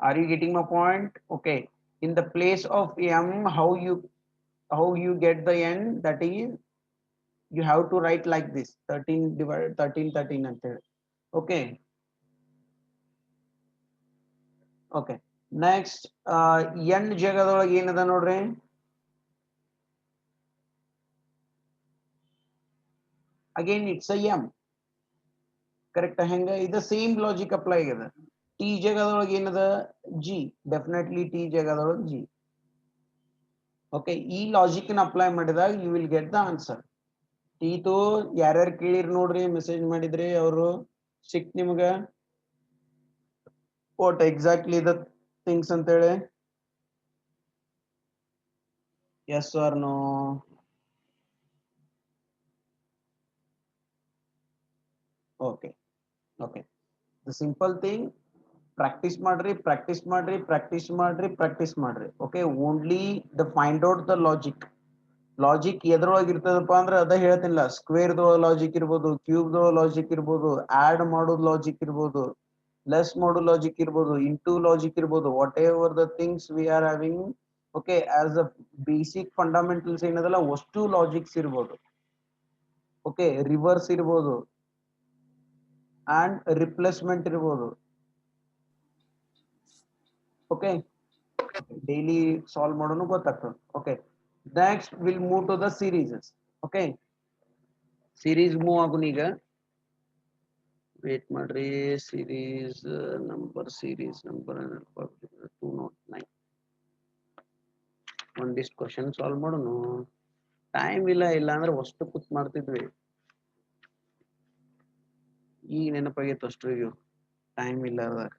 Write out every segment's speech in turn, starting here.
Are you getting my point? Okay. In the place of m, how you get the n, that is you have to write like this 13 divided 13 13 ಅಂತ ಹೇಳಿ. Okay. Okay. Next n ಜಾಗದೊಳಗೆ ಏನದ ನೋಡ್ರಿ. Again it's a m. Correct ಹೆಂಗ ಇದು same logic apply ಆಗಿದೆ. T ಜಾಗದೊಳಗೆ ಏನದ G, definitely T ಜಾಗದೊಳಗೆ ಜಿ. ಓಕೆ, ಈ ಲಾಜಿಕ್ ನ ಅಪ್ಲೈ ಮಾಡಿದಾಗ you will get the answer. ಟೀತು ಯಾರ್ಯಾರು ಕೇಳಿರಿ ನೋಡ್ರಿ, ಮೆಸೇಜ್ ಮಾಡಿದ್ರಿ ಅವರು ಸಿಕ್ ನಿಮ್ಗ ವಾಟ್ ಎಕ್ಸಾಕ್ಟ್ಲಿ ದ ಥಿಂಗ್ಸ್ ಅಂತೇಳಿ. Yes or no? Okay okay, the simple thing, practice ಮಾಡ್ರಿ ಪ್ರಾಕ್ಟೀಸ್ ಮಾಡ್ರಿ ಪ್ರಾಕ್ಟೀಸ್ ಮಾಡ್ರಿ ಪ್ರಾಕ್ಟೀಸ್ ಮಾಡ್ರಿ. Okay, only the find out the logic. Logic ಎದ್ರೊಳಗೆ ಇರ್ತದಪ್ಪ ಅಂದ್ರೆ ಅದ ಹೇಳ್ತಿಲ್ಲ. ಸ್ಕ್ವೇರ್ ಲಾಜಿಕ್ ಇರ್ಬೋದು, ಕ್ಯೂಬ್ ಲಾಜಿಕ್ ಇರ್ಬೋದು, ಆಡ್ ಮಾಡೋದು ಲಾಜಿಕ್ ಇರ್ಬೋದು, ಲೆಸ್ ಮಾಡೋ ಲಾಜಿಕ್ ಇರ್ಬೋದು, ಇಂಟು ಲಾಜಿಕ್ ಇರ್ಬೋದು, whatever the things we are having. Okay, as a basic fundamentals ಏನದಲ್ಲ ಅಷ್ಟು ಲಾಜಿಕ್ಸ್ ಇರ್ಬೋದು. ಓಕೆ, ರಿವರ್ಸ್ ಇರ್ಬೋದು ಅಂಡ್ ರಿಪ್ಲೇಸ್ಮೆಂಟ್ ಇರ್ಬೋದು. ಓಕೆ, ಡೈಲಿ ಸಾಲ್ವ್ ಮಾಡೋನು ಗೊತ್ತಾಗ್ತದೆ. Okay, next will move to the serieses. Okay, series move ಆಗುನ್ ಈಗ. ವೇಟ್ ಮಾಡ್ರಿ, ಸೀರೀಸ್ ನಂಬರ್ 209. ಒಂದಿಷ್ಟು ಕ್ವಶನ್ ಸಾಲ್ವ್ ಮಾಡೋನು. ಟೈಮ್ ಇಲ್ಲ, ಇಲ್ಲ ಅಂದ್ರೆ ಅಷ್ಟು ಕೂತ್ ಮಾಡ್ತಿದ್ವಿ. ಈಗ ನೆನಪಾಗೈತೆ ಅಷ್ಟು, ಈಗ ಟೈಮ್ ಇಲ್ಲ ಅದಾಗ.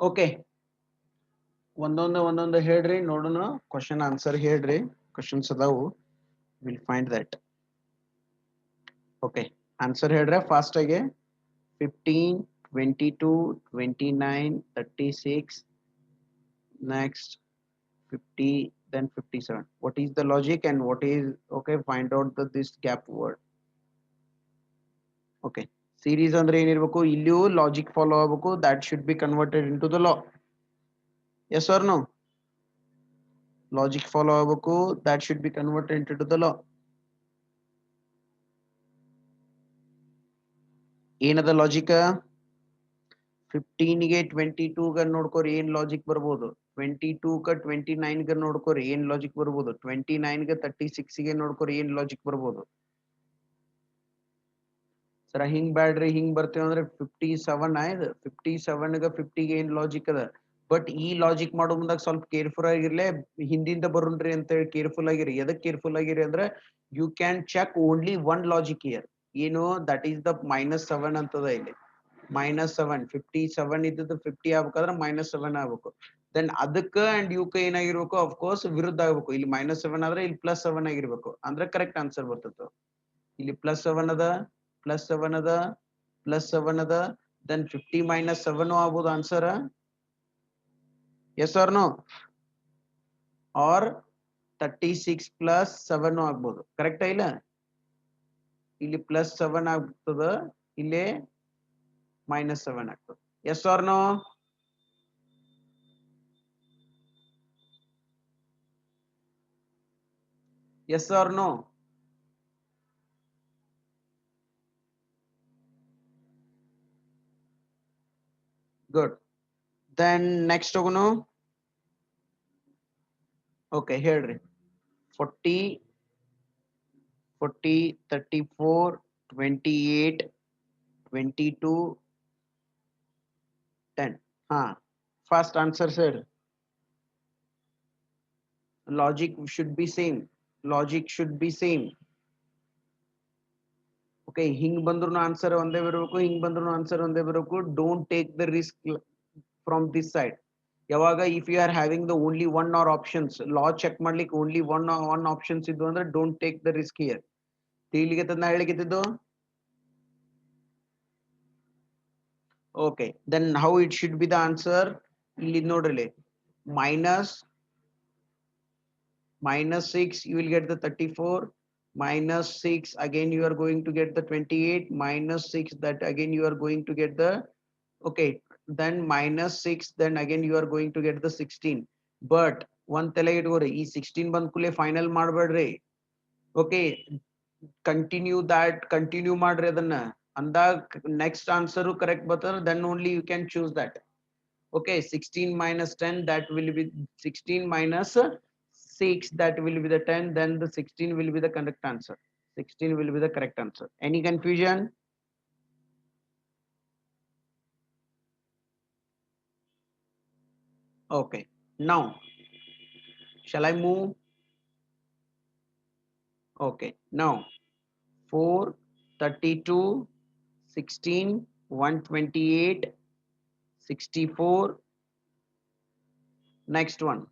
ಓಕೆ, ಒಂದೊಂದು ಹೇಳ್ರಿ ನೋಡೋಣ. ಕ್ವಶನ್ ಆನ್ಸರ್ ಹೇಳ್ರಿ, ಕ್ವಶನ್ಸ್ ಅದಾವು, will find that. Okay, answer ಹೇಳ್ರೆ ಫಾಸ್ಟ್ ಆಗಿ. 15, 22, 29, 36, next 50, then 57. What is the logic and what is, okay, find out this gap word. Okay, series ಅಂದ್ರೆ ಏನಿರ್ಬೇಕು, ಇಲ್ಲಿಯೂ ಲಾಜಿಕ್ ಫಾಲೋ ಆಗಬೇಕು, that should be converted into the law. Yes or no? Logic follow ಆಗಬೇಕು, that should be converted into the law. ಏನದ logic? 15 ಗೆ 22 ಗ ನೋಡ್ಕೋರಿ ಏನ್ logic ಬರ್ಬೋದು, 22 ಕ 29 ಗ ನೋಡ್ಕೋರಿ ಏನ್ ಲಾಜಿಕ್ ಬರ್ಬೋದು, 29 ಗೆ 36 ಗೆ ನೋಡ್ಕೋರಿ ಏನ್ ಲಾಜಿಕ್ ಬರ್ಬೋದು. ಸರ ಹಿಂಗ್ ಬ್ಯಾಡ್ರಿ, ಹಿಂಗ್ ಬರ್ತೇವೆ ಅಂದ್ರೆ 57 ಆಯ್ತು, 57 ಗ 50 ಗೆ ಏನ್ ಲಾಜಿಕ್ ಅದ. ಬಟ್ ಈ ಲಾಜಿಕ್ ಮಾಡೋ ಮುಂದಾಗ ಸ್ವಲ್ಪ ಕೇರ್ಫುಲ್ ಆಗಿರ್ಲೆ, ಹಿಂದಿಂದ ಬರುನ್ರಿ ಅಂತ ಹೇಳಿ ಕೇರ್ಫುಲ್ ಆಗಿರಿ. ಎದಕ್ ಕೇರ್ಫುಲ್ ಆಗಿರಿ ಅಂದ್ರೆ you can check only one logic here. ಏನು, ದಟ್ ಈಸ್ ದ -7 ಅಂತದ ಇಲ್ಲಿ. -7, 57 ಇದ್ದದ್ದು 50 ಆಗ್ಬೇಕಾದ್ರೆ -7 ಆಗ್ಬೇಕು. ದೆನ್ ಅದಕ್ಕ ಅಂಡ್ ಯುಕ ಏನಾಗಿರ್ಬೇಕು, ಅಫ್ಕೋರ್ಸ್ ವಿರುದ್ಧ ಆಗ್ಬೇಕು. ಇಲ್ಲಿ -7 ಆದ್ರೆ ಇಲ್ಲಿ +7 ಆಗಿರ್ಬೇಕು, ಅಂದ್ರೆ ಕರೆಕ್ಟ್ ಆನ್ಸರ್ ಬರ್ತದೆ. ಇಲ್ಲಿ +7 ಅದ, +7 ಅದ, +7 ಅದ, ದೆನ್ 50 - 7 ಆಗ್ಬೋದು answer. Yes or no? Or 36 + 7 ಆಗ್ಬೋದು. ಕರೆಕ್ಟ್ ಇಲ್ಲ? ಇಲ್ಲಿ +7 ಆಗ್ತದ, ಇಲ್ಲೇ -7 ಆಗ್ತದೆ. Yes or no? Yes or no? Good. Then next ಹೋಗೋನು. Okay, ಹೇಳ್ರಿ. 40, 40, 34, 28, 22, 10. ಹಾ, fast answer sir. Logic should be same. Logic should be same. Okay, ಹಿಂಗ್ ಬಂದ್ರು ಆನ್ಸರ್ ಒಂದೇ ಬರಬೇಕು, ಹಿಂಗ್ ಬಂದ್ರು ಆನ್ಸರ್ ಒಂದೇ ಬರಬೇಕು. Don't take the risk from this side. ಯಾವಾಗ if you are having the only one or options law check ಮಾಡ್ಲಿಕ್ಕೆ only one options ಇದ್ದು ಅಂದ್ರೆ don't take the risk here. ತಿಳಿಲಿಕ್ಕೆ ನಾ ಹೇಳಿದ್ದು. Okay, then how it should be the answer? ಇಲ್ಲಿ ನೋಡ್ರಿ minus 6 you will get the 34, minus 6 again you are going to get the 28, minus 6 that again you are going to get the, okay, then minus 6 then again you are going to get the 16. But one tele ಇಟ್ಕೋರಿ ಈ 16 ಬಂದ ಕೂಡಲೇ final ಮಾಡಬೇಡ್ರಿ. Okay, continue ಮಾಡ್ರಿ ಅದನ್ನ ಅಂದಾಗ next answer correct ಬರ್ತದ, then only you can choose that. Okay, 16 minus 10 that will be 16 minus 6 that will be the 10, then the 16 will be the correct answer. 16 will be the correct answer. Any confusion? Okay, now shall I move? Okay, now 4, 32, 16, 128, 64. Next one.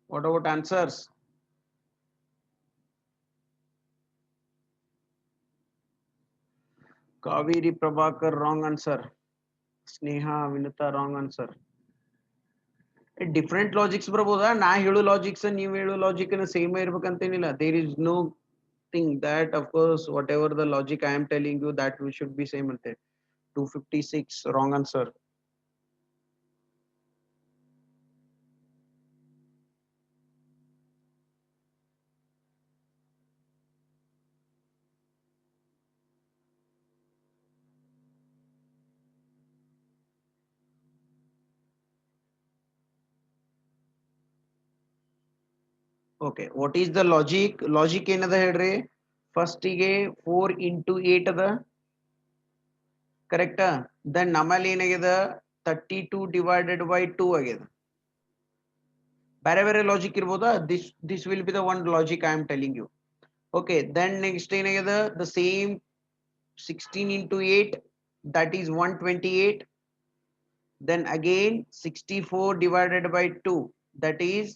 What about answers? Kaveri Prabhakar, wrong answer. Sneha Vinita, wrong answer. Different logics ಬರ್ಬೋದಾ? ನಾ ಹೇಳೋ logics ನೀವು ಹೇಳೋ logic same ಇರ್ಬೇಕಂತೇನಿಲ್ಲ. There is no thing that of course whatever the logic I am telling you that we should be same ante. 256 wrong answer. Okay, what is the logic? Logic ಏನದ ಹೇಳ್ರಿ? First ಗೆ 4 into 8 ಅದ, correct? Then ನಮ್ಮಲ್ಲಿ ಏನಾಗ್ಯದ 32 divided by 2 ಆಗ್ಯದ. ಬೇರೆ ಬೇರೆ logic ಇರ್ಬೋದಾ? This will be the one logic I am telling you. Okay, then next ಏನಾಗ್ಯದ the same 16 into 8 that is 128. Then again 64 divided by 2 that is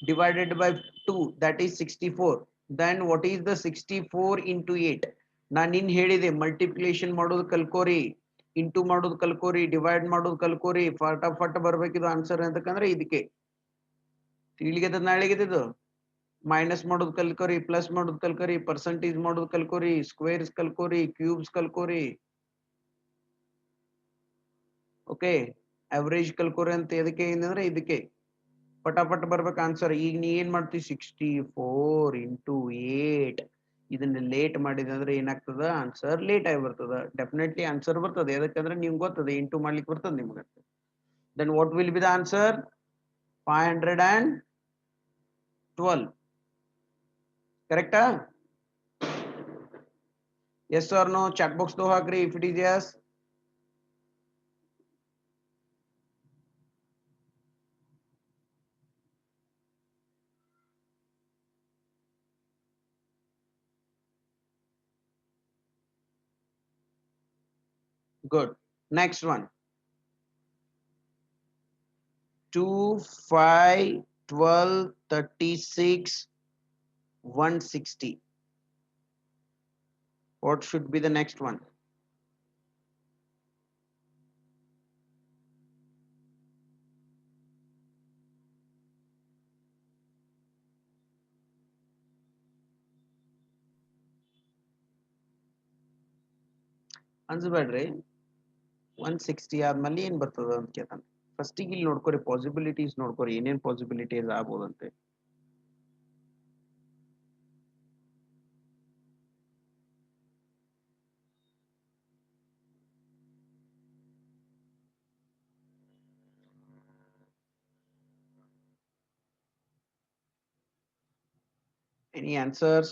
divided by 2 that is 64. Then what is the 64 into 8? ನಾನು ನಿನ್ ಹೇಳಿದೆ multiplication ಮಾಡೋದು ಕಲ್ಕೋರಿ, into ಮಾಡೋದು ಕಲ್ಕೋರಿ, divide ಮಾಡೋದು ಕಲ್ಕೋರಿ, ಫಟಾಫಟ್ ಬರ್ಬೇಕಿದು answer ಅಂತಕಂದ್ರೆ ಇದಕ್ಕೆ ತಿಳಿಗೆ ನಾಳೆಗಿದ್ದು minus ಮಾಡೋದು ಕಲ್ಕೋರಿ, plus ಮಾಡೋದು ಕಲ್ಕೋರಿ, ಪರ್ಸೆಂಟೇಜ್ ಮಾಡೋದು ಕಲ್ಕೋರಿ, ಸ್ಕ್ವೇರ್ಸ್ ಕಲ್ಕೋರಿ, ಕ್ಯೂಬ್ಸ್ ಕಲ್ಕೋರಿ. ಓಕೆ, ಅವರೇಜ್ ಕಲ್ಕೋರಿ ಅಂತ ಎದಕ್ಕೆ ಏನಂದ್ರೆ ಇದಕ್ಕೆ ಪಟಾಪಟ್ ಬರ್ಬೇಕು ಆನ್ಸರ್. ಈಗ ನೀ ಏನ್ ಮಾಡ್ತೀವಿ 64 into 8 ಇದನ್ನ ಲೇಟ್ ಮಾಡಿದೆ ಅಂದ್ರೆ ಏನಾಗ್ತದ ಆನ್ಸರ್ ಲೇಟ್ ಆಗಿ ಬರ್ತದ. ಡೆಫಿನೆಟ್ಲಿ ಆನ್ಸರ್ ಬರ್ತದೆ, ಯಾಕಂದ್ರೆ ನಿಮ್ಗೆ ಗೊತ್ತದೆ ಇಂಟು ಮಾಡ್ಲಿಕ್ಕೆ ಬರ್ತದೆ ನಿಮ್ಗೆ. Then what will be the answer? 512. ಕರೆಕ್ಟಾ? yes or no? chat box to ಹಾಕ್ರಿ if it is yes. Good. Next one. 2, 5, 12, 36, 160. What should be the next one? ಅನ್ಸ್ಬೇಡ್ರಿ 160 ಆದ್ಮೇಲೆ ಏನ್ ಬರ್ತದ ಅಂತ ಕೇಳ್ತಾನೆ. ಫಸ್ಟ್ ಇಲ್ಲಿ ನೋಡ್ಕೊರಿ ಪಾಸಿಬಿಲಿಟೀಸ್ ನೋಡ್ಕೊರಿ ಏನೇನ್ ಪಾಸಿಬಿಲಿಟೀಸ್ ಆಗ್ಬೋದಂತೆ. Any answers?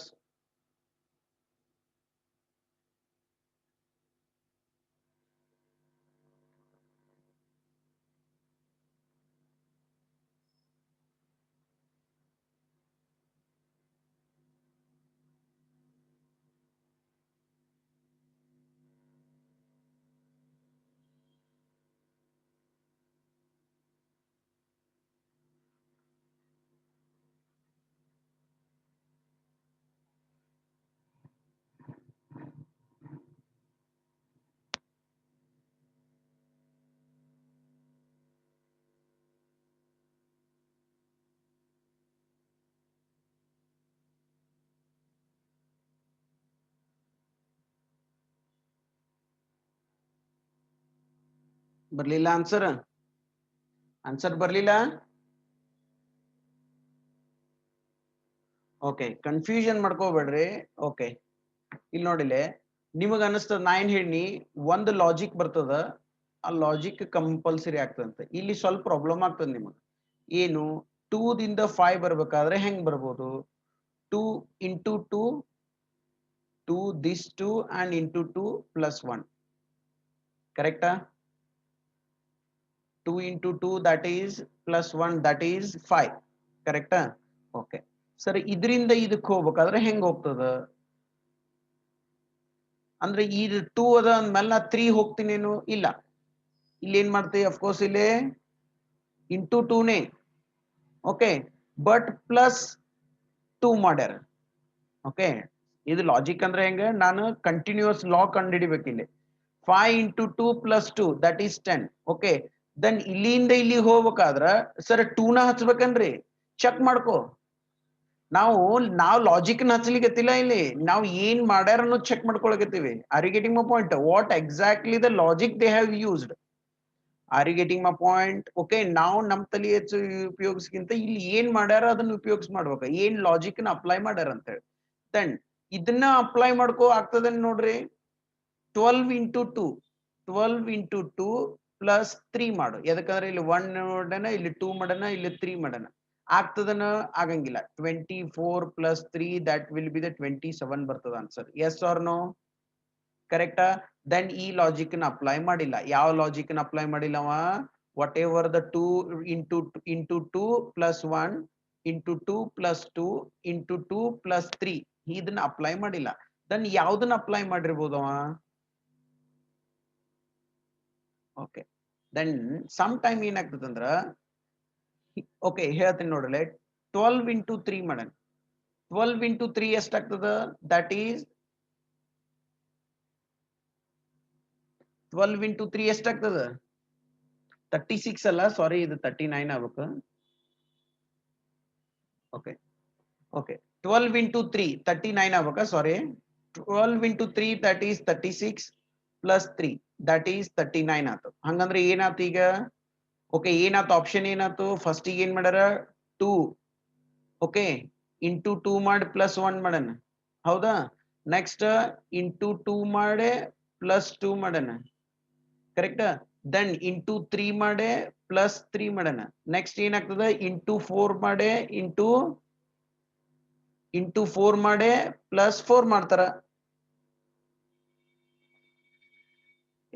ಬರ್ಲಿಲ್ಲ ಆನ್ಸರ್? ಆನ್ಸರ್ ಬರ್ಲಿಲ್ಲ? ಓಕೆ, ಕನ್ಫ್ಯೂಷನ್ ಮಾಡ್ಕೋಬೇಡ್ರಿ. ಓಕೆ, ಇಲ್ಲಿ ನೋಡಿಲೆ ನಿಮಗ ಅನಿಸ್ತದ ನಾ ಏನ್ ಹೇಳಿ ಒಂದು ಲಾಜಿಕ್ ಬರ್ತದ, ಆ ಲಾಜಿಕ್ ಕಂಪಲ್ಸರಿ ಆಗ್ತದಂತ. ಇಲ್ಲಿ ಸ್ವಲ್ಪ ಪ್ರಾಬ್ಲಮ್ ಆಗ್ತದ ನಿಮಗ್. ಏನು 2 ದಿಂದ 5 ಬರ್ಬೇಕಾದ್ರೆ ಹೆಂಗ್ ಬರ್ಬೋದು? 2 into 2, 2 this 2 and into 2 plus 1. Correct? 2 into 2 that is plus 1 that is 5. Correct? Okay. ಸರಿ, ಇದರಿಂದ ಇದಕ್ಕೆ ಹೋಗ್ಬೇಕಾದ್ರೆ ಹೆಂಗ್ ಹೋಗ್ತದ? ಅಂದ್ರೆ ಇದು 2 ಅದ ಅಂದ್ಮೇಲೆ ನಾ 3 ಹೋಗ್ತೀನೇನು? ಇಲ್ಲ. ಇಲ್ಲಿ ಏನ್ ಮಾಡ್ತೀವಿ? ಅಫ್ಕೋರ್ಸ್ ಇಲ್ಲಿ ಇಂಟು 2 ನೇ. ಓಕೆ, ಬಟ್ ಪ್ಲಸ್ 2 ಮಾಡ್ಯಾರ. ಓಕೆ, ಇದು ಲಾಜಿಕ್ ಅಂದ್ರೆ ಹೆಂಗ? ನಾನು ಕಂಟಿನ್ಯೂಸ್ ಲಾ ಕಂಡು ಹಿಡಿಬೇಕು ಇಲ್ಲಿ. 5 into 2 plus 2 that is 10. Okay, then ಇಲ್ಲಿಂದ ಇಲ್ಲಿ ಹೋಗ್ಬೇಕಾದ್ರ ಸರ್ 2 ನ ಹಚ್ಬೇಕನ್ರಿ? ಚೆಕ್ ಮಾಡ್ಕೋ. ನಾವು ಲಾಜಿಕ್ ಹಚ್ಚಲಿಕ್ಕತ್ತಿಲ್ಲ ಇಲ್ಲಿ, ನಾವು ಏನ್ ಮಾಡ್ಯಾರ ಅನ್ನೋದು ಚೆಕ್ ಮಾಡ್ಕೊಳಕತ್ತೀವಿ. Are you getting my point? What exactly the logic they have used. Are you getting my point? Okay, ನಾವು ನಮ್ ತಲೆ ಹೆಚ್ಚು ಉಪಯೋಗಿಸ್ಕಿಂತ ಇಲ್ಲಿ ಏನ್ ಮಾಡ್ಯಾರ ಅದನ್ನ ಉಪಯೋಗಿಸ್ ಮಾಡ್ಬೇಕ, ಏನ್ ಲಾಜಿಕ್ ನ ಅಪ್ಲೈ ಮಾಡ್ಯಾರ ಅಂತ ಹೇಳಿ. ದೆನ್ ಇದನ್ನ ಅಪ್ಲೈ ಮಾಡ್ಕೋ ಆಗ್ತದ ನೋಡ್ರಿ. 12 into 2, 12 into 2 plus 3 ಮಾಡು. ಯಾಕಂದ್ರೆ ಇಲ್ಲಿ 1 ಮಾಡನ, ಇಲ್ಲಿ 2 ಮಾಡನ, ಇಲ್ಲಿ 3 ಮಾಡನ. ಆಗ್ತದನ? ಆಗಂಗಿಲ್ಲ. 24 plus 3 that will be the 27 ಬರ್ತದ ಆನ್ಸರ್. Yes or no? ಕರೆಕ್ಟಾ? ದೆನ್ ಈ ಲಾಜಿಕ್ ನ ಅಪ್ಲೈ ಮಾಡಿಲ್ಲ. ಯಾವ ಲಾಜಿಕ್ ನ ಅಪ್ಲೈ ಮಾಡಿಲ್ಲವ? Whatever the 2 into 2 plus 1 into 2 plus 2 into 2 plus 3 ಇದನ್ನ ಅಪ್ಲೈ ಮಾಡಿಲ್ಲ. ದೆನ್ ಯಾವ್ದನ್ನ ಅಪ್ಲೈ ಮಾಡಿರ್ಬೋದವ? ಓಕೆ, ದೆನ್ ಸಮ್ ಟೈಮ್ ಏನಾಗ್ತದಂದ್ರ, ಓಕೆ ಹೇಳ್ತೀನಿ ನೋಡ್ರಲ್ಲ, 12 into 3 ಮಾಡನ್. 12 into 3 ಎಷ್ಟಾಗ್ತದ? ದಟ್ ಈಸ್ 12 into 3 ಎಷ್ಟಾಗ್ತದ? 36 ಅಲ್ಲ, ಸಾರಿ, ಇದು 39 ಆಗ್ಬೇಕು. ಓಕೆ ಓಕೆ, 12 into 3 39 ಆಗ್ಬೇಕಾ? Sorry, 12 into 3 that is 36 plus 3 that is 39 ಆತು. ಹಂಗಂದ್ರೆ ಏನಾತು ಈಗ? ಓಕೆ, ಏನಾತು? ಆಪ್ಷನ್ ಏನಾತು? ಫಸ್ಟ್ ಏನ್ ಮಾಡ್ಯಾರ? 2 ಓಕೆ ಇಂಟು 2 ಮಾಡಿ ಪ್ಲಸ್ 1 ಮಾಡಣ. ಹೌದಾ? ನೆಕ್ಸ್ಟ್ ಇಂಟು 2 ಮಾಡಿ ಪ್ಲಸ್ 2 ಮಾಡಣ. ಕರೆಕ್ಟ್? ದೆನ್ ಇಂಟು 3 ಮಾಡಿ ಪ್ಲಸ್ 3 ಮಾಡಣ. ನೆಕ್ಸ್ಟ್ ಏನಾಗ್ತದ? ಇಂಟು 4 ಮಾಡಿ ಇಂಟು 4 ಮಾಡಿ ಪ್ಲಸ್ 4 ಮಾಡ್ತಾರ.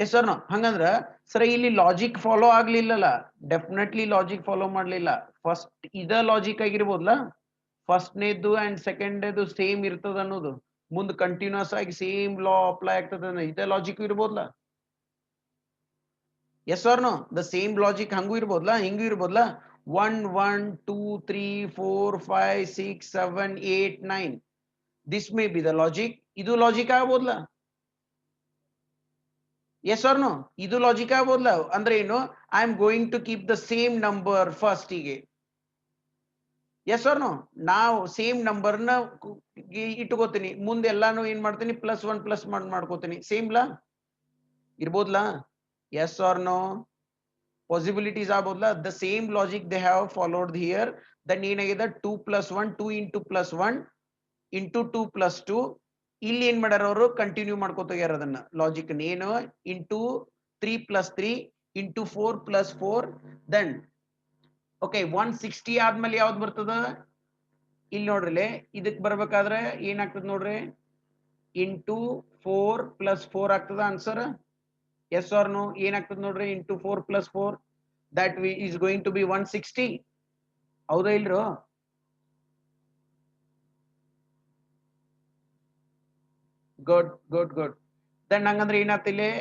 Yes sir no? ಹಂಗಂದ್ರ ಸರ್ ಇಲ್ಲಿ ಲಾಜಿಕ್ ಫಾಲೋ ಆಗ್ಲಿಲ್ಲಲ್ಲ? ಡೆಫಿನೆಟ್ಲಿ ಲಾಜಿಕ್ ಫಾಲೋ ಮಾಡ್ಲಿಲ್ಲ. ಫಸ್ಟ್ ಇದ ಲಾಜಿಕ್ ಆಗಿರ್ಬೋದಲ್ಲ, ಫಸ್ಟ್ನೇದು ಅಂಡ್ ಸೆಕೆಂಡ್ನೇದು ಸೇಮ್ ಇರ್ತದ ಅನ್ನೋದು, ಮುಂದ್ ಕಂಟಿನ್ಯೂಸ್ ಆಗಿ ಸೇಮ್ ಲಾ ಅಪ್ಲೈ ಆಗ್ತದ, ಇದೇ ಲಾಜಿಕ್ ಇರ್ಬೋದಲ್ಲ? Yes or no? The same logic ಹಂಗೂ ಇರ್ಬೋದಲ್ಲ, ಹಿಂಗೂ ಇರ್ಬೋದಲ್ಲ? 1 1 2 3 4 5 6 7 8 9 this may be the logic. ಇದು ಲಾಜಿಕ್ ಆಗ್ಬೋದಲ್ಲ? Yes or no? ಇದು ಲಾಜಿಕ್ ಆಗ್ಬೋದಲ್ಲ? ಅಂದ್ರೆ ಏನು? I am going to keep the same number ಫಸ್ಟಿಗೆ. Yes or no? ನಾವು ಸೇಮ್ ನಂಬರ್ನ ಇಟ್ಕೋತೀನಿ, ಮುಂದೆ ಎಲ್ಲಾನು ಏನ್ ಮಾಡ್ತೀನಿ? ಪ್ಲಸ್ 1 ಪ್ಲಸ್ ಮಾಡ್ಕೋತೀನಿ. Same law? ಇರ್ಬೋದ್ಲಾ? yes or no? possibilities ಆಗ್ಬೋದ್ಲಾ? the same logic they have followed here. then ಏನಾಗಿದೆ 2 plus 1 2 into plus 1 into 2 plus 2 ಇಲ್ಲಿ ಏನ್ ಮಾಡ್ಯಾರ ಅವರು ಕಂಟಿನ್ಯೂ ಮಾಡ್ಕೋತ ಹೋಗ್ಯಾರ ಅದನ್ನ ಲಾಜಿಕ್ ಏನು into 3 plus 3 into 4 plus 4 then okay 160 ಆದ್ಮೇಲೆ ಯಾವ್ದು ಬರ್ತದ ಇಲ್ಲಿ ನೋಡ್ರಿ ಇದಕ್ ಬರ್ಬೇಕಾದ್ರೆ ಏನಾಗ್ತದ ನೋಡ್ರಿ ಇಂಟು 4 plus 4 ಆಗ್ತದ ಆನ್ಸರ್ ಎಸ್ ಆರ್ ನೋ ಏನಾಗ್ತದ ನೋಡ್ರಿ into 4 plus 4 that is going to be 160 ಹೌದಾ ಇಲ್ರೋ ಗುಡ್ ಗುಡ್ ಗುಡ್ ದೆನ್ ಹಂಗಂದ್ರೆ ಏನಾಗ್ತ ಇಲ್ಲಿ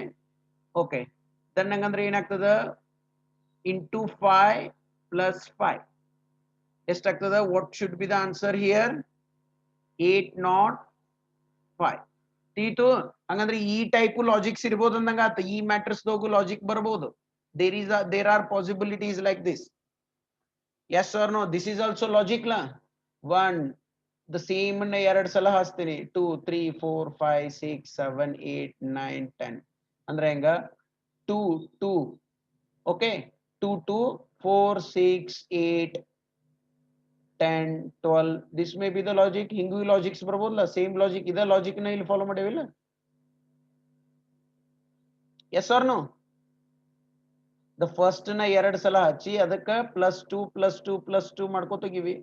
ಓಕೆ ದೆನ್ ಹಂಗಂದ್ರೆ ಏನಾಗ್ತದ ಇಂಟು 5 plus 5 ಎಷ್ಟಾಗ್ತದ what should be the answer here 805 ತೀತು ಹಂಗಂದ್ರೆ ಈ ಟೈಪ್ ಲಾಜಿಕ್ಸ್ ಇರ್ಬೋದು ಅಂದಂಗ ಆತ ಈ ಮ್ಯಾಟ್ರಿಕ್ಸ್ ದೋಗು ಲಾಜಿಕ್ ಬರಬಹುದು there are possibilities like this yes or no this is also logic la one the same ನ ಎರಡು ಸಲ ಹಾಸ್ತೀನಿ 2 3 4 5 6 7 8 9 10 ಅಂದ್ರೆ ಹೆಂಗ 2 2 okay 2 2 4 6 8 10 12 this may be the logic ಹಿಂಗೂ ಲಾಜಿಕ್ಸ್ ಬರಬಹುದಲ್ಲ ಸೇಮ್ ಲಾಜಿಕ್ ಇದ ಲಾಜಿಕ್ ನ ಇಲ್ಲಿ ಫಾಲೋ ಮಾಡೇವಿಲ್ಲ yes or no the first ನ ಎರಡು ಸಲ ಹಚ್ಚಿ ಅದಕ್ಕ +2 +2 +2 ಮಾಡ್ಕೋತೋಗಿವಿ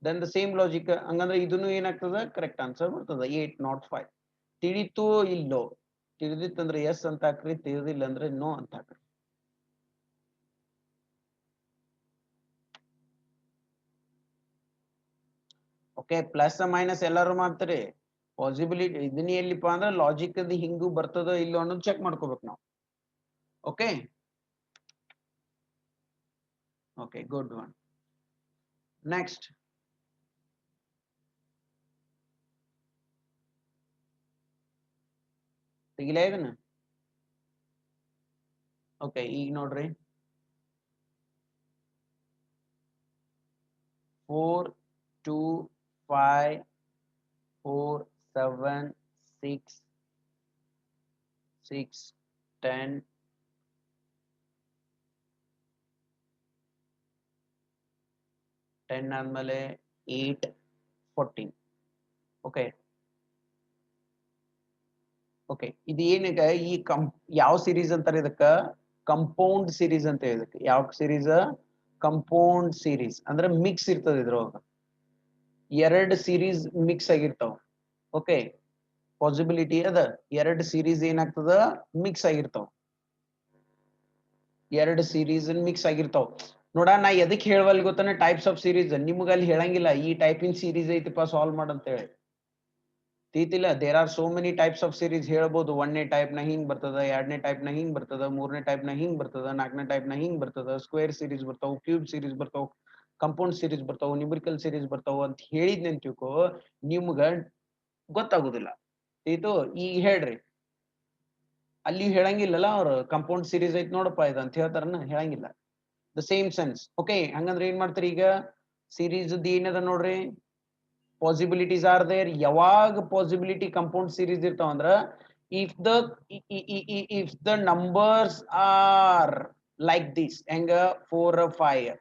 then the same logic ಹಂಗಂದ್ರೆ ಇದನ್ನು ಏನಾಗ್ತದ ಕರೆಕ್ಟ್ ಆನ್ಸರ್ ಬರ್ತದ 805 ತಿಳಿತು ಇಲ್ಲೋ ತಿಳಿದಿತ್ತಂದ್ರೆ ಎಸ್ ಅಂತ ಹಾಕ್ರಿ ತಿಳಿದಿಲ್ಲ ಅಂದ್ರೆ ನೋ ಅಂತ ಹಾಕ್ರಿ ಓಕೆ ಪ್ಲಸ್ ಮೈನಸ್ ಎಲ್ಲಾರು ಮಾಡ್ತಾರೆ ಪಾಸಿಬಿಲಿಟಿ ಇದನ್ನ ಎಲ್ಲಿಪ್ಪ ಅಂದ್ರೆ ಲಾಜಿಕ್ ಅದು ಹಿಂಗೂ ಬರ್ತದೋ ಇಲ್ಲೋ ಅನ್ನೋದು ಚೆಕ್ ಮಾಡ್ಕೋಬೇಕು ನಾವು okay okay good one next ತೆಗಿಲೇ ಇದನ್ನ ಓಕೆ ಈಗ ನೋಡ್ರಿ 4 2 5 4 7 6 6 10 10 ಆದ್ಮೇಲೆ 8 14 ಓಕೆ ಓಕೆ ಇದು ಏನೀಗ ಈ ಯಾವ ಸೀರೀಸ್ ಅಂತಾರೆ ಇದಕ್ಕ ಕಂಪೌಂಡ್ ಸೀರೀಸ್ ಅಂತ ಇದಕ್ಕೆ ಯಾವ ಸೀರೀಸ್ ಕಂಪೌಂಡ್ ಸೀರೀಸ್ ಅಂದ್ರೆ ಮಿಕ್ಸ್ ಇರ್ತದೆ ಇದ್ರೊಳಗ ಎರಡು ಸೀರೀಸ್ ಮಿಕ್ಸ್ ಆಗಿರ್ತಾವ ಓಕೆ ಪಾಸಿಬಿಲಿಟಿ ಅದ ಎರಡು ಸೀರೀಸ್ ಏನಾಗ್ತದ ಮಿಕ್ಸ್ ಆಗಿರ್ತಾವ ಎರಡು ಸೀರೀಸ್ ಮಿಕ್ಸ್ ಆಗಿರ್ತಾವ ನೋಡ ನಾ ಎದಕ್ ಹೇಳವಲ್ ಗೊತ್ತಾನ ಟೈಪ್ಸ್ ಆಫ್ ಸೀರೀಸ್ ನಿಮ್ಗ ಅಲ್ಲಿ ಹೇಳಂಗಿಲ್ಲ ಈ ಟೈಪಿಂಗ್ ಸೀರೀಸ್ ಐತಿಪ್ಪ ಸಾಲ್ವ್ ಮಾಡಂತ ಹೇಳಿ ತೀತಿಲ್ಲ there are so many types of series ಹೇಳ್ಬೋದು ಒಂದನೇ ಟೈಪ್ ನ ಹಿಂಗ್ ಬರ್ತದ ಎರಡನೇ ಟೈಪ್ ನ ಹಿಂಗ್ ಬರ್ತದ ಮೂರನೇ ಟೈಪ್ ನ ಹಿಂಗ್ ಬರ್ತದ ನಾಲ್ಕನೇ ಟೈಪ್ ನ ಹಿಂಗ್ ಬರ್ತದ ಸ್ಕ್ವೇರ್ ಸೀರೀಸ್ ಬರ್ತಾವ ಕ್ಯೂಬ್ ಸೀರೀಸ್ ಬರ್ತಾವ ಕಂಪೌಂಡ್ ಸೀರೀಸ್ ಬರ್ತಾವ ನ್ಯೂಮರಿಕಲ್ ಸೀರೀಸ್ ಬರ್ತಾವ ಅಂತ ಹೇಳಿದ್ನಿ ಅಂತ ತಿಳ್ಕೊ ನಿಮ್ಗ ಗೊತ್ತಾಗುದಿಲ್ಲ ಇದು ಈಗ ಹೇಳ್ರಿ ಅಲ್ಲಿ ಹೇಳಂಗಿಲ್ಲಲ್ಲ ಅವ್ರು ಕಂಪೌಂಡ್ ಸೀರೀಸ್ ಐತ್ ನೋಡಪ್ಪ ಇದು ಅಂತ ಹೇಳ್ತಾರನ ಹೇಳಂಗಿಲ್ಲ ದ ಸೇಮ್ ಸೆನ್ಸ್ ಓಕೆ ಹಂಗಂದ್ರೆ ಏನ್ ಮಾಡ್ತಾರ ಈಗ ಸೀರೀಸ್ ಏನದ ನೋಡ್ರಿ possibilities are there ಯಾವಾಗ possibility compound series ಇರ್ತಾವ ಅಂದ್ರ if the numbers are like this ಹೆಂಗ 4 5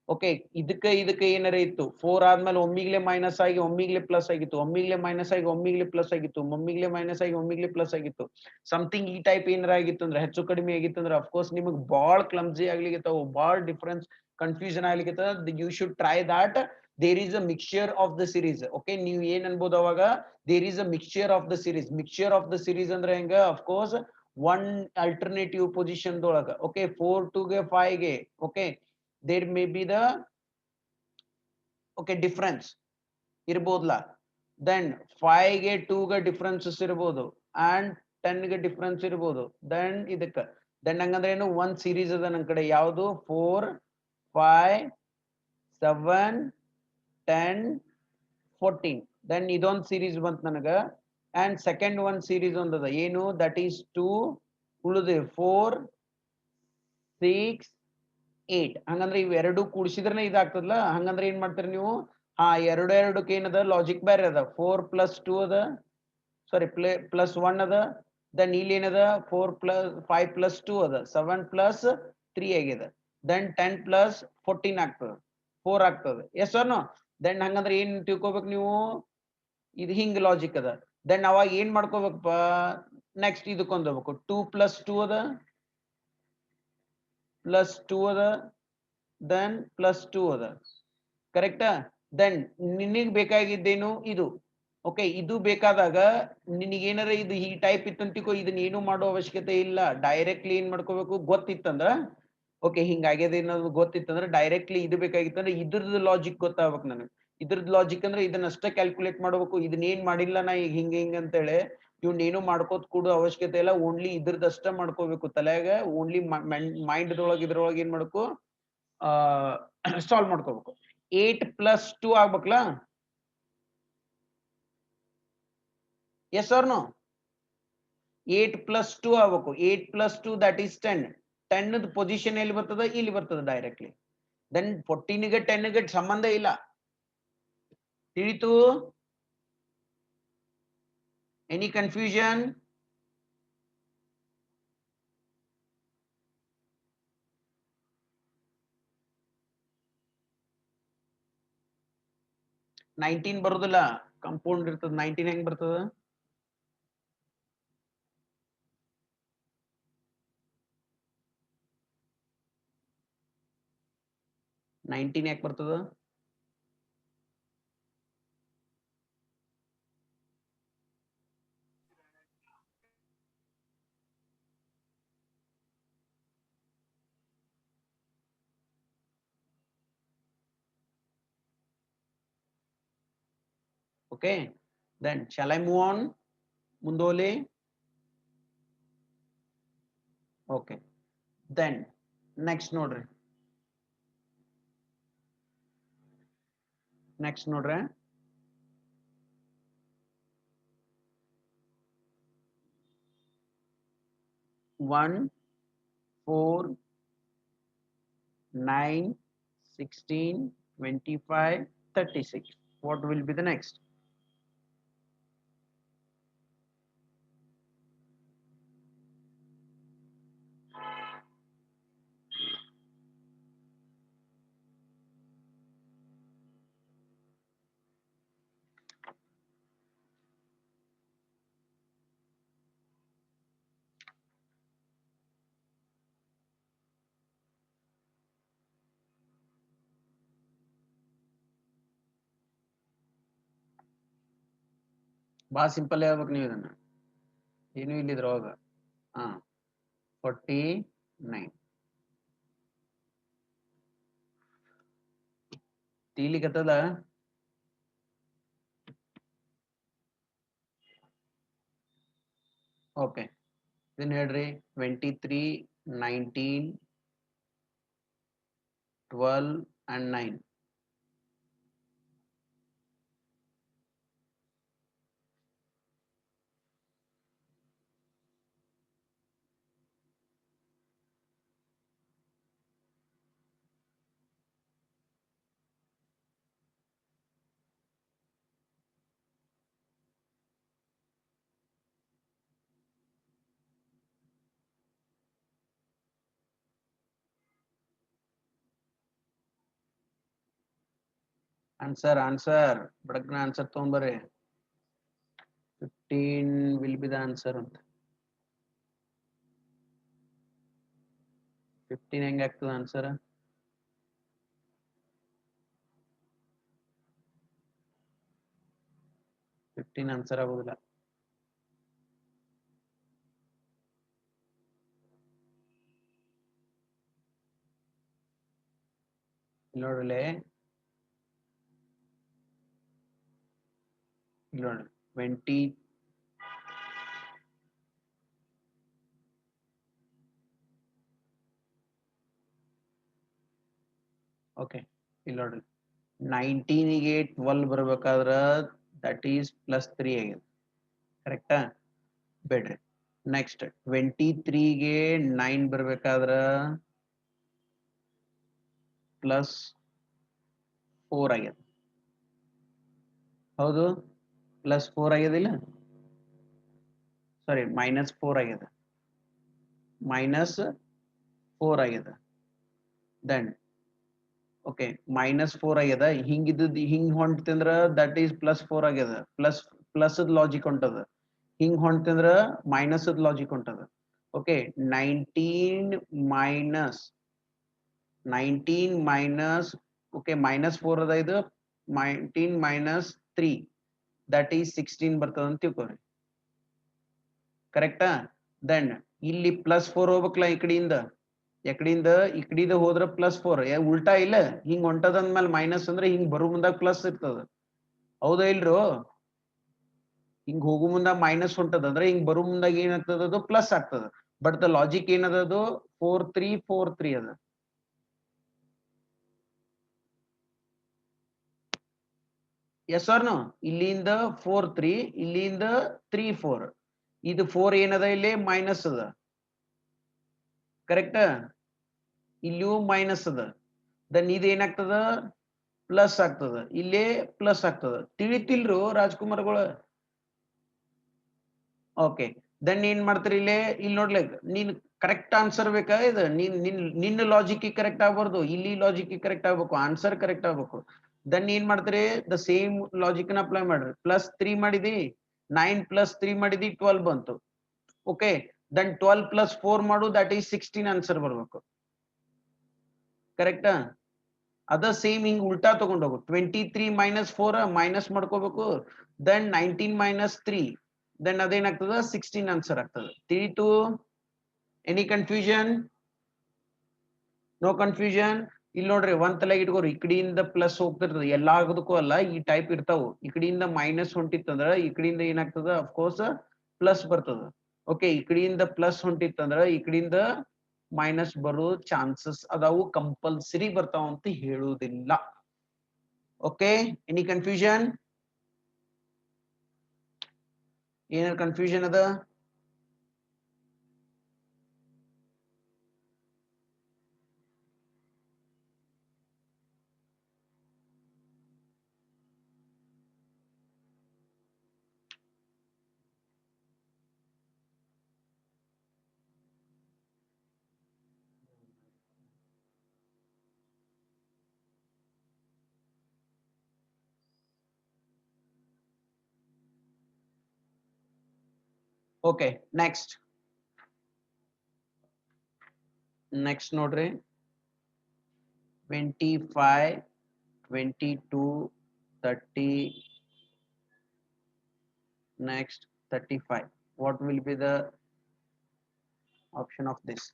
ಓಕೆ ಇದಕ್ಕೆ ಏನಾರ ಇತ್ತು 4 ಆದ್ಮೇಲೆ ಒಮ್ಮಿಗ್ಲೆ ಮೈನಸ್ ಆಗಿ ಒಮ್ಮಿಗ್ಲೆ ಪ್ಲಸ್ ಆಗಿತ್ತು ಒಮ್ಮಿಗ್ಲೆ ಮೈನಸ್ ಆಗಿ ಒಮ್ಮಿಗ್ಲೆ ಪ್ಲಸ್ ಆಗಿತ್ತು ಒಮ್ಮಿಗ್ಲೆ ಮೈನಸ್ ಆಗಿ ಒಮ್ಮಿಗ್ಲೆ ಪ್ಲಸ್ ಆಗಿತ್ತು ಸಮಥಿಂಗ್ ಈ ಟೈಪ್ ಏನಾರ ಆಗಿತ್ತು ಅಂದ್ರೆ ಹೆಚ್ಚು ಕಡಿಮೆ ಆಗಿತ್ತು ಅಂದ್ರೆ ಅಫ್ಕೋರ್ಸ್ ನಿಮಗೆ ಬಾಳ ಕ್ಲಮ್ಸಿ ಆಗ್ಲಿಕ್ಕೆ ಬಾಳ ಡಿಫರೆನ್ಸ್ ಕನ್ಫ್ಯೂಷನ್ ಆಗ್ಲಿಕ್ಕೆ you should try that there is a mixture of the series okay ನೀವು ಏನ್ ಅನ್ಬೋದು ಅವಾಗ there is a mixture of the series ಅಂದ್ರೆ ಹೆಂಗ of course one alternative position ದೊಳಗ okay 4 2 ಗೆ 5 ಗೆ okay there may be the okay difference ಇರಬಹುದಲ್ಲ then 5 ಗೆ 2 ಗೆ differences ಇರಬಹುದು and 10 ಗೆ difference ಇರಬಹುದು then ಇದಕ್ಕ then ಹಂಗಂದ್ರೆ ಏನು one series ಅದ ನನ್ನ ಕಡೆ ಯಾವುದು 4 5 7 10 14 then ಇದೊಂದು ಸೀರೀಸ್ ಬಂತ ನನಗ and second one series ಒಂದದ ಏನು that is 2 ಉಳಿದೆ 4 6 8 ಹಂಗಂದ್ರೆ ಇವೆರಡು ಕೂಡಿಸಿದ್ರನೇ ಇದಾಗ್ತದಲ್ಲ ಹಂಗಂದ್ರೆ ಏನ್ ಮಾಡ್ತೀರಿ ನೀವು ಹಾ ಎರಡಕ್ಕೆ ಏನದ ಲಾಜಿಕ್ ಬೇರೆ ಅದ 4 + 2 ಅದ ಸಾರಿ +1 ಅದ ದೆನ್ ಇಲ್ಲಿ ಏನದ 4 ಪ್ಲಸ್ 5 ಪ್ಲಸ್ 2 ಅದ 7 ಪ್ಲಸ್ 3 ಆಗಿದೆ ದೆನ್ 10 ಪ್ಲಸ್ 14 ಆಗ್ತದೆ 4 ಆಗ್ತದೆ ಎಸ್ ನೋ ದೆನ್ ಹಂಗಂದ್ರೆ ಏನ್ ತಿಳ್ಕೊಬೇಕು ನೀವು ಇದು ಹಿಂಗ್ ಲಾಜಿಕ್ ಅದ ದೆನ್ ಅವಾಗ ಏನ್ ಮಾಡ್ಕೋಬೇಕಪ್ಪ ನೆಕ್ಸ್ಟ್ ಇದಕ್ಕೊಂದು ಹೋಗ್ಬೇಕು 2 ಪ್ಲಸ್ 2 ಅದ ಪ್ಲಸ್ 2 ಅದ ದೆನ್ ಪ್ಲಸ್ 2 ಅದ ಕರೆಕ್ಟಾ ದೆನ್ ನಿನಗ್ ಬೇಕಾಗಿದ್ದೇನು ಇದು ಓಕೆ ಇದು ಬೇಕಾದಾಗ ನಿನಗೇನಾರ ಇದು ಈ ಟೈಪ್ ಇತ್ತಂತಿಕೋ ಇದನ್ನ ಏನು ಮಾಡೋ ಅವಶ್ಯಕತೆ ಇಲ್ಲ ಡೈರೆಕ್ಟ್ಲಿ ಏನ್ ಮಾಡ್ಕೋಬೇಕು ಗೊತ್ತಿತ್ತಂದ್ರ ಓಕೆ ಹಿಂಗಾಗ್ಯದ ಅನ್ನೋದು ಗೊತ್ತಿತ್ತಂದ್ರೆ ಡೈರೆಕ್ಟ್ಲಿ ಇದು ಬೇಕಾಗಿತ್ತಂದ್ರೆ ಇದ್ರದ್ದು ಲಾಜಿಕ್ ಗೊತ್ತಾಗ್ಬೇಕು ನನಗೆ ಇದ್ರದ್ದು ಲಾಜಿಕ್ ಅಂದ್ರೆ ಇದನ್ನಷ್ಟೇ ಕ್ಯಾಲ್ಕುಲೇಟ್ ಮಾಡ್ಬೇಕು ಇದನ್ನ ಏನ್ ಮಾಡಿಲ್ಲ ನಾ ಈಗ ಹಿಂಗ ಹಿಂಗ ಅಂತೇಳಿ ಇವ್ನ ಏನು ಮಾಡ್ಕೋತ್ ಕೂಡೋ ಅವಶ್ಯಕತೆ ಇಲ್ಲ ಓನ್ಲಿ ಇದ್ರದಷ್ಟ ಮಾಡ್ಕೋಬೇಕು ತಲೆಯಾಗ ಓನ್ಲಿ ಮೈಂಡ್ ಇದ್ರೊಳಗೆ ಏನ್ ಮಾಡ್ಕೋ ಸಾಲ್ವ್ ಮಾಡ್ಕೋಬೇಕು 8 ಪ್ಲಸ್ 2 ಆಗ್ಬೇಕಲ್ಲ ಎಸ್ ಆರ್ ನೋ 8 ಪ್ಲಸ್ 2 ಆಗ್ಬೇಕು 8 ಪ್ಲಸ್ 2 ದಟ್ ಈಸ್ 10 10 ಪೊಸಿಷನ್ ಎಲ್ಲಿ ಬರ್ತದ ಇಲ್ಲಿ ಬರ್ತದ ಡೈರೆಕ್ಟ್ಲಿ ದೆನ್ 14 ಗೆ 10 ಗೆ ಸಂಬಂಧ ಇಲ್ಲ ತಿಳಿತು ಎನಿ ಕನ್ಫ್ಯೂಷನ್ ನೈನ್ಟೀನ್ ಬರುದಿಲ್ಲ ಕಂಪೌಂಡ್ ಇರ್ತದ 19 ಹೆಂಗ್ ಬರ್ತದ ನೈನ್ಟೀನ್ ಯಾಕೆ ಬರ್ತದ okay then shall I move on ಮುಂದೋಲಿ okay then next ನೋಡ್ರಿ next ನೋಡ್ರಿ 1 4 9 16 25 36 what will be the next ಬಹಳ ಸಿಂಪಲ್ ಹೇಳ್ಬೇಕು ನೀವು ಇದನ್ನ ಏನು ಇಲ್ಲಿದ್ರೊಳಗ ಹಾ 49 ತಿಳಿಕತ್ತದ ಓಕೆ ಇದನ್ನ ಹೇಳ್ರಿ 23 19 12 and 9 ಆನ್ಸರ್ ಬಡಗ್ನ ಆನ್ಸರ್ ತಗೊಂಬರ್ರಿ 15 will be the answer ಅಂತ 15 ಹೆಂಗ ಆಗ್ತದ ಆನ್ಸರ್ 15 ಆನ್ಸರ್ ಆಗೋದಿಲ್ಲ ನೋಡ್ರಲೆ ನೋಡಿ 20 ಓಕೆ ಇಲ್ಲಿ ನೋಡ್ರಿ 19 ಗೆ 12 ಬರ್ಬೇಕಾದ್ರ ದಟ್ ಈಸ್ +3 ಆಗಿದೆ ಕರೆಕ್ಟಾ ಬೇಡ್ರಿ ನೆಕ್ಸ್ಟ್ 23 ಗೆ 9 ಬರ್ಬೇಕಾದ್ರ +4 ಆಗಿದೆ ಹೌದು +4 ಆಗ್ಯದಿಲ್ಲ ಸಾರಿ -4 ಆಗಿದೆ, -4 ಆಗಿದೆ. ದೆನ್ ಓಕೆ -4 ಆಗ್ಯದ, ಹಿಂಗಿದ್ದು ಹಿಂಗ್ ಹೊಂಟಂದ್ರ ದಟ್ ಈಸ್ +4 ಆಗ್ಯದ, ಪ್ಲಸ್ ಲಾಜಿಕ್ ಹೊಂಟದ. ಹಿಂಗ್ ಹೊಂಟಂದ್ರ ಮೈನಸ್ ಲಾಜಿಕ್ ಹೊಂಟದ. ಓಕೆ 19 ಮೈನಸ್ ಓಕೆ -4 ಅದ, ಇದು 19 - 3 ದಟ್ ಈಸ್ 16 ಬರ್ತದ ಅಂತ ತಿಳ್ಕೊರಿ. ಕರೆಕ್ಟಾ? ದೆನ್ ಇಲ್ಲಿ +4 ಹೋಗ್ಬೇಕಲ್ಲ ಈ ಕಡೆಯಿಂದ, ಈ ಕಡೆಯಿಂದ ಹೋದ್ರ +4 ಉಲ್ಟಾ ಇಲ್ಲ, ಹಿಂಗ್ ಹೊಂಟದ ಅಂದ್ಮೇಲೆ ಮೈನಸ್ ಅಂದ್ರೆ ಹಿಂಗ್ ಬರೋ ಮುಂದಾಗ ಪ್ಲಸ್ ಇರ್ತದ. ಹೌದಾ ಇಲ್ರೋ? ಹಿಂಗ್ ಹೋಗು ಮುಂದಾಗ ಮೈನಸ್ ಹೊಂಟದ ಅಂದ್ರೆ ಹಿಂಗ್ ಬರೋ ಮುಂದಾಗ ಏನಾಗ್ತದ, ಅದು ಪ್ಲಸ್ ಆಗ್ತದ. ಬಟ್ ದ ಲಾಜಿಕ್ ಏನದ, ಅದು 4 3 ಅದ. Yes or no? ಇಲ್ಲಿಂದ 4 3, ಇಲ್ಲಿಂದ 3 4. ಇದು 4 ಏನದ, ಇಲ್ಲಿ ಮೈನಸ್ ಅದ. ಕರೆಕ್ಟ್? ಇಲ್ಲಿಯೂ ಮೈನಸ್ ಅದ. ದನ್ ಇದು ಏನಾಗ್ತದ, ಪ್ಲಸ್ ಆಗ್ತದ. ಇಲ್ಲೇ ಪ್ಲಸ್ ಆಗ್ತದ. ತಿಳಿತಿಲ್ರು ರಾಜ್ಕುಮಾರ್ಗಳ? ಓಕೆ ದೆನ್ ಏನ್ ಮಾಡ್ತೀರಿ, ಇಲ್ಲಿ ನೋಡ್ಲಿಕ್ ನೀನ್ ಕರೆಕ್ಟ್ ಆನ್ಸರ್ ಬೇಕಾ, ಇದು ನಿನ್ನ ಲಾಜಿಕ್ ಕರೆಕ್ಟ್ ಆಗ್ಬಾರ್ದು, ಇಲ್ಲಿ ಲಾಜಿಕ್ ಕರೆಕ್ಟ್ ಆಗ್ಬೇಕು, ಆನ್ಸರ್ ಕರೆಕ್ಟ್ ಆಗ್ಬೇಕು. ದೆನ್ ಏನ್ ಮಾಡ್ತೀರಿ, ದ ಸೇಮ್ ಲಾಜಿಕ್ ನ ಅಪ್ಲೈ ಮಾಡ್ರಿ. +3 ಮಾಡಿದಿ, 9 + 3 ಮಾಡಿದಿ, 12 ಬಂತು. ಓಕೆ ದೆನ್ 12 + 4 ಮಾಡು, ದಟ್ ಈಸ್ 16 ಆನ್ಸರ್ ಬರ್ಬೇಕು. ಕರೆಕ್ಟಾ? ಅದ ಸೇಮ್ ಹಿಂಗ್ ಉಲ್ಟಾ ತಗೊಂಡ್ ಹೋಗು. 23 - 4 ಮೈನಸ್ ಮಾಡ್ಕೋಬೇಕು. ದೆನ್ 19 - 3 ದೆನ್ ಅದೇನಾಗ್ತದ, 16 ಆನ್ಸರ್ ಆಗ್ತದೆ. ತಿಳಿತು? Any confusion? No confusion? ಇಲ್ಲಿ ನೋಡ್ರಿ ಒಂದ್ ತಲೆಗೆ ಇಟ್ಕೋರಿ, ಈ ಕಡೆಯಿಂದ ಪ್ಲಸ್ ಹೋಗ್ತಿರ್ತದೆ, ಎಲ್ಲಾ ಆಗೋದಕ್ಕೂ ಅಲ್ಲ, ಈ ಟೈಪ್ ಇರ್ತಾವು. ಈ ಕಡೆಯಿಂದ ಮೈನಸ್ ಹೊಂಟಿತ್ತಂದ್ರ ಈ ಕಡೆಯಿಂದ ಏನಾಗ್ತದ, ಅಫ್ಕೋರ್ಸ್ ಪ್ಲಸ್ ಬರ್ತದ. ಓಕೆ ಈ ಕಡೆಯಿಂದ ಪ್ಲಸ್ ಹೊಂಟಿತ್ತಂದ್ರ ಈ ಕಡೆಯಿಂದ ಮೈನಸ್ ಬರೋ ಚಾನ್ಸಸ್ ಅದಾವು, ಕಂಪಲ್ಸರಿ ಬರ್ತಾವ ಅಂತ ಹೇಳುವುದಿಲ್ಲ. Okay any confusion? ಏನಾರ ಕನ್ಫ್ಯೂಷನ್ ಅದ? ಓಕೆ ನೆಕ್ಸ್ಟ್ ನೋಡ್ರಿ, 25 22 30 next 35. What will be the option of this?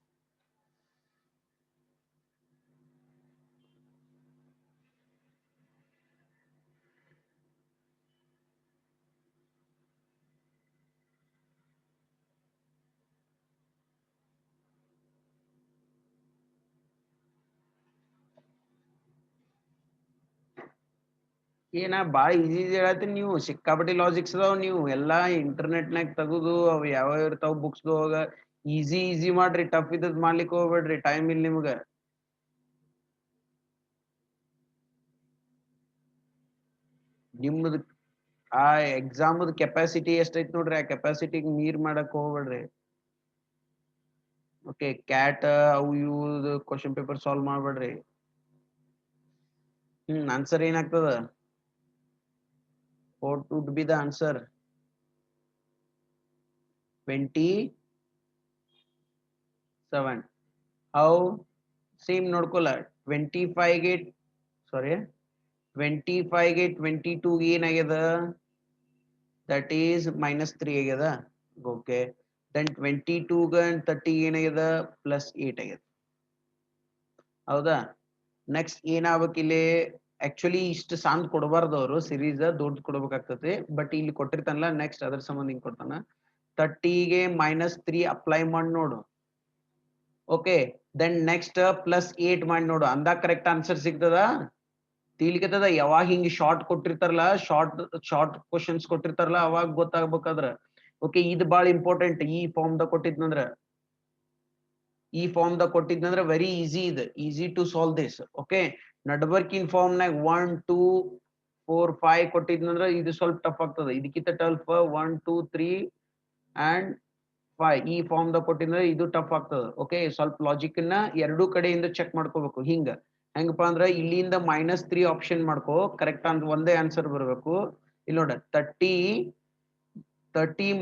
ಏನ ಬಾಳ ಈಸಿ ಹೇಳತ್ತೀನಿ, ನೀವು ಸಿಕ್ಕಾಪಟ್ಟಿ ಲಾಜಿಕ್ಸ್ ಅದಾವ, ನೀವು ಎಲ್ಲಾ ಇಂಟರ್ನೆಟ್ನಾಗ ತೆಗುದು ಅವ್ ಯಾವ ಇರ್ತಾವ ಬುಕ್ಸ್ ಹೋಗ ಈಸಿ ಮಾಡ್ರಿ, ಟಫ್ ಇದ್ದದ್ ಮಾಡ್ಲಿಕ್ಕೆ ಹೋಗ್ಬೇಡ್ರಿ, ಟೈಮ್ ಇಲ್ಲ ನಿಮ್ಗ. ನಿಮ್ದು ಆ ಎಕ್ಸಾಮ್ ಕೆಪಾಸಿಟಿ ಎಷ್ಟೈತ್ ನೋಡ್ರಿ, ಆ ಕೆಪಾಸಿಟಿಗೆ ಮೀರ್ ಮಾಡಕ್ ಹೋಗ್ಬೇಡ್ರಿ. ಓಕೆ ಕ್ಯಾಟ್ ಅವು ಇವು ಕ್ವಶನ್ ಪೇಪರ್ ಸಾಲ್ವ್ ಮಾಡ್ಬೇಡ್ರಿ. ಆನ್ಸರ್ ಏನಾಗ್ತದ? What would be the answer? 27. How? Same ನೋಡ್ಕೊಲ್ಲ, 25 ಗೆ ಸಾರಿ 25 ಗೆ 22 ಏನಾಗ್ಯದ, ದಟ್ ಈಸ್ -3 ಆಗ್ಯದ. ಓಕೆ ದೆನ್ 22 ಗೆ 30 ಏನಾಗ್ಯದ, +8 ಆಗ್ಯದ. ಹೌದಾ? ನೆಕ್ಸ್ಟ್ ಏನಾಗ್ಬೇಕು ಇಲ್ಲಿ, ಆಕ್ಚುಲಿ ಇಷ್ಟು ಸಾಂದ್ ಕೊಡಬಾರ್ದು ಅವರು, ಸಿರೀಸ್ ದೊಡ್ಡ ಕೊಡ್ಬೇಕಾಗ್ತದೆ. ಬಟ್ ಇಲ್ಲಿ ಕೊಟ್ಟಿರ್ತಾನಲ್ಲ ನೆಕ್ಸ್ಟ್ ಅದ್ರ ಸಂಬಂಧ ಹಿಂಗ್ ಕೊಡ್ತಾನ. 30 ಗೆ -3 ಅಪ್ಲೈ ಮಾಡಿ ನೋಡು. ಓಕೆ ದೆನ್ ನೆಕ್ಸ್ಟ್ +8 ಮಾಡಿ ನೋಡು, ಅಂದಾಗ ಕರೆಕ್ಟ್ ಆನ್ಸರ್ ಸಿಗ್ತದ. ತಿಳಿಕತ್ತದ? ಯಾವಾಗ ಹಿಂಗ್ ಶಾರ್ಟ್ ಕೊಟ್ಟಿರ್ತಾರಲ್ಲ, ಶಾರ್ಟ್ ಕ್ವಶನ್ಸ್ ಕೊಟ್ಟಿರ್ತಾರಲ್ಲ, ಅವಾಗ ಗೊತ್ತಾಗ್ಬೇಕಾದ್ರ. ಓಕೆ ಇದು ಬಾಳ ಇಂಪಾರ್ಟೆಂಟ್. ಈ ಫಾರ್ಮ್ ದಾಗ ಕೊಟ್ಟಿದ್ನಂದ್ರ ವೆರಿ ಈಸಿ ಇದೆ, easy to solve this. Okay ನಡ್ಬರ್ಕಿನ್ ಫಾರ್ಮ್ ನಾಗ 1 2 4 5 ಕೊಟ್ಟಿದ್ನಂದ್ರ ಇದು ಸ್ವಲ್ಪ ಟಫ್ ಆಗ್ತದ. ಇದಕ್ಕಿಂತ ಟಫ್ 1 2 3 ಅಂಡ್ 5 ಈ ಫಾರ್ಮ್ ದಾಗ ಕೊಟ್ಟಿದ್ರೆ ಇದು ಟಫ್ ಆಗ್ತದ. ಓಕೆ, ಸ್ವಲ್ಪ ಲಾಜಿಕ್ ನ ಎರಡೂ ಕಡೆಯಿಂದ ಚೆಕ್ ಮಾಡ್ಕೋಬೇಕು. ಹೆಂಗಪ್ಪ ಅಂದ್ರ ಇಲ್ಲಿಂದ -3 ಆಪ್ಷನ್ ಮಾಡ್ಕೋ, ಕರೆಕ್ಟ್ ಅಂತ ಒಂದೇ ಆನ್ಸರ್ ಬರಬೇಕು. ಇಲ್ಲಿ ನೋಡ 30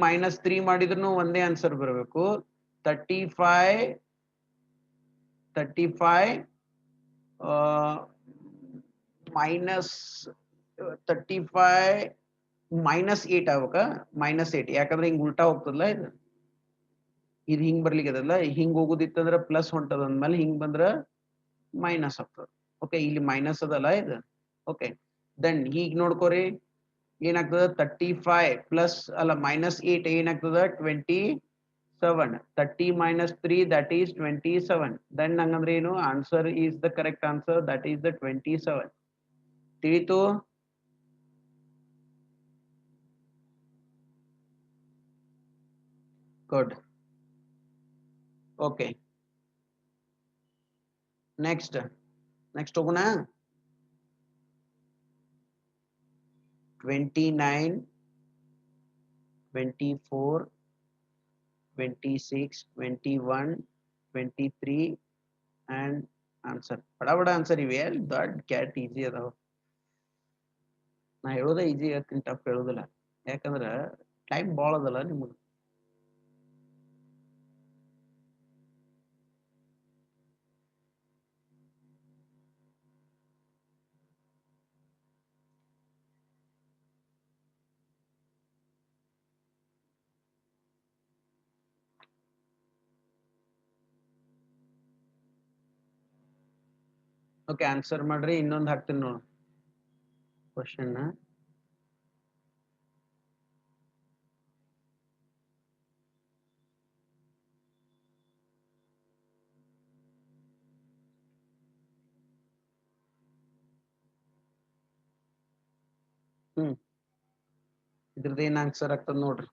-3 ಮಾಡಿದ್ರು ಒಂದೇ ಆನ್ಸರ್ ಬರಬೇಕು. 35 -35 -8 ಆಗ್ಬೇಕ. -8 ಯಾಕಂದ್ರೆ ಹಿಂಗ್ ಉಲ್ಟಾ ಹೋಗ್ತದಲ್ಲ ಇದು ಹಿಂಗ್ ಬರ್ಲಿಕ್ಕದಲ್ಲ, ಹಿಂಗ್ ಹೋಗುದಿತ್ತಂದ್ರ ಪ್ಲಸ್ ಹೊಂಟದ ಅಂದ್ಮೇಲೆ ಹಿಂಗ್ ಬಂದ್ರ ಮೈನಸ್ ಆಗ್ತದ. ಓಕೆ, ಇಲ್ಲಿ ಮೈನಸ್ ಅದಲ್ಲ ಇದು. ಓಕೆ, ದೆನ್ ಹೀಗ್ ನೋಡ್ಕೋರಿ ಏನಾಗ್ತದ, 35 ಪ್ಲಸ್ ಅಲ್ಲ -8 ಏನಾಗ್ತದ 27. 30 - 3 that is 27. ದೆನ್ ಹಂಗಂದ್ರೆ ಏನು, answer is the correct answer, that is the 27. ತಿಳಿತು? ಗುಡ್. ಓಕೆ, ನೆಕ್ಸ್ಟ್ ಹೋಗೋಣ. 29, 24, 26, 21, 23 and ಆನ್ಸರ್ ಬಡ ಆನ್ಸರ್ ಇವೆ. ದೊಡ್ಡ ಕ್ಯಾಟ್ ಈಜಿ ಅದಾವ. ನಾ ಹೇಳೋದ ಈಜಿ ಹೇಳ್ತೀನಿ, ಟಫ್ ಹೇಳೋದಿಲ್ಲ. ಯಾಕಂದ್ರ ಟೈಮ್ ಭಾಳ ಅದಲ್ಲ ನಿಮ್ಗೆ. ಓಕೆ, ಆನ್ಸರ್ ಮಾಡ್ರಿ. ಇನ್ನೊಂದು ಹಾಕ್ತೀನಿ ನೋಡು ಕ್ವಶನ್. ಇದ್ರದ್ದು ಏನ್ ಆನ್ಸರ್ ಆಗ್ತದ ನೋಡ್ರಿ.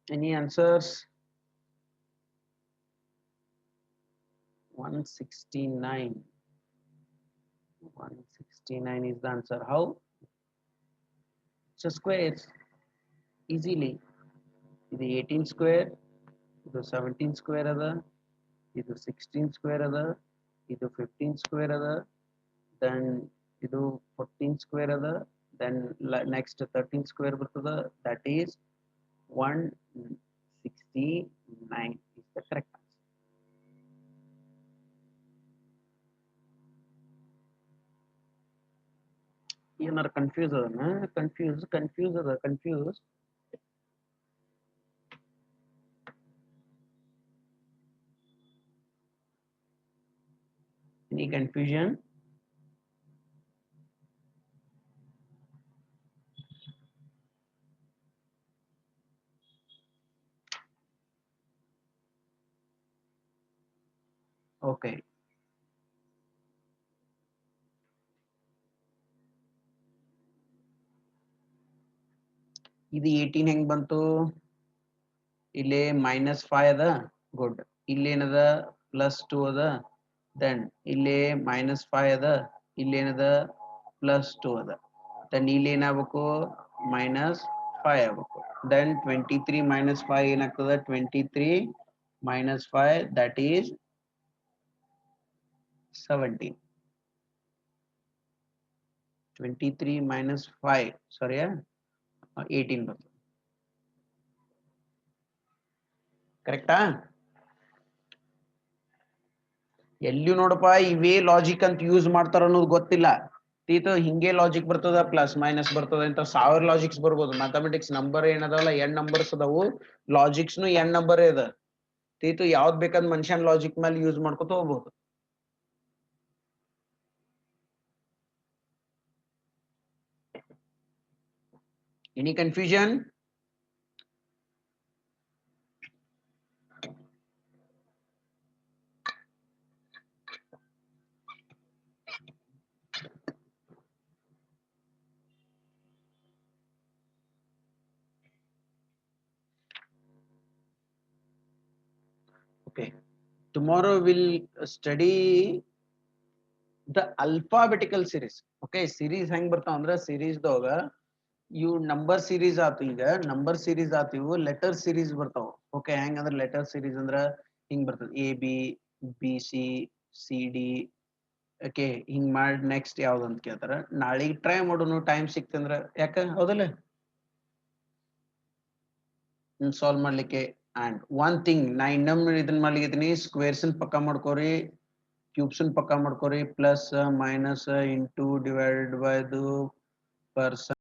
Any answers? 169. 169 is the answer. How? It's a square. Easily. ಇದು 18 square, ಇದು 17 square ಅದ, ಇದು 16 square ಅದ, ಇದು 15 square ಅದ, then ಇದು 14 square ಅದ, then next 13 square ಬರ್ತದ. That is 169 is the correct answer. ಏನಾರ ಕನ್ಫ್ಯೂಸ್ ಅದನ್ನ ಕನ್ಫ್ಯೂಸ್. Any confusion? Okay. ಇದು 18 ಹೆಂಗ್ ಬಂತು? ಇಲ್ಲಿ -5 ಅದ. ಗುಡ್. ಇಲ್ಲೇನದ +2 ಅದ. ದೆನ್ ಇಲ್ಲಿ -5 ಅದ, ಇಲ್ಲೇನದ +2 ಅದ. ದೆನ್ ಇಲ್ಲಿ ಏನಾಗಬೇಕು, -5 ಆಗ್ಬೇಕು. ದೆನ್ 23 - 5 ಏನಾಗ್ತದ, 23 - 5 that is 17. 23 - 5 ಸಾರಿ 18 ಬರ್ತದೆ. ಕರೆಕ್ಟಾ? ಎಲ್ಲಿ ನೋಡಪ್ಪ ಇವೇ ಲಾಜಿಕ್ ಅಂತ ಯೂಸ್ ಮಾಡ್ತಾರ ಅನ್ನೋದು ಗೊತ್ತಿಲ್ಲ. ಹಿಂಗೆ ಲಾಜಿಕ್ ಬರ್ತದ, ಪ್ಲಸ್ ಮೈನಸ್ ಬರ್ತದ ಅಂತ 1000 ಲಾಜಿಕ್ಸ್ ಬರ್ಬೋದು. ಮ್ಯಾಥಮೆಟಿಕ್ಸ್ ನಂಬರ್ ಏನದಲ್ಲ n ನಂಬರ್ಸ್ ಅದಾವು, ಲಾಜಿಕ್ಸ್ನು n ನಂಬರ್ ಅದ. ಯಾವ್ದ್ ಬೇಕಾದ್ ಮನುಷ್ಯನ್ ಲಾಜಿಕ್ ಮೇಲೆ ಯೂಸ್ ಮಾಡ್ಕೊತ ಹೋಗ್ಬೋದು. Any confusion? Okay, tomorrow we'll study the alphabetical series. Okay, series hang ಬರ್ತಾವ ಅಂದ್ರೆ series ದೊಳಗ ಇವು ನಂಬರ್ ಸೀರೀಸ್ ಆತು. ಈಗ ನಂಬರ್ ಸೀರೀಸ್ ಆತು, ಇವು ಲೆಟರ್ ಸೀರೀಸ್ ಬರ್ತಾವ. ಓಕೆ, ಹೆಂಗ್ ಅಂದ್ರೆ ಲೆಟರ್ ಸೀರೀಸ್ ಅಂದ್ರ ಹಿಂಗ್ ಬರ್ತದ, A B, B C, C D. Okay, ಹಿಂಗ್ ಮಾಡಿ ನೆಕ್ಸ್ಟ್ ಯಾವ್ದು ಅಂತ ಕೇಳ್ತಾರ. ನಾಳೆಗ್ ಟ್ರೈ ಮಾಡೋನು, ಟೈಮ್ ಸಿಕ್ತಂದ್ರ. ಯಾಕ ಹೌದಲ್ಲ ಸಾಲ್ವ್ ಮಾಡ್ಲಿಕ್ಕೆ. ಅಂಡ್ ಒನ್ ಥಿಂಗ್ ನಾ ಇನ್ನೊಮ್ಮೆ ಇದನ್ನ ಮಾಡ್ಲಿಕ್ಕೆ, ಸ್ಕ್ವೇರ್ಸ್ ಪಕ್ಕ ಮಾಡ್ಕೋರಿ, ಕ್ಯೂಬ್ಸ್ ಪಕ್ಕ ಮಾಡ್ಕೋರಿ, plus minus into divided by person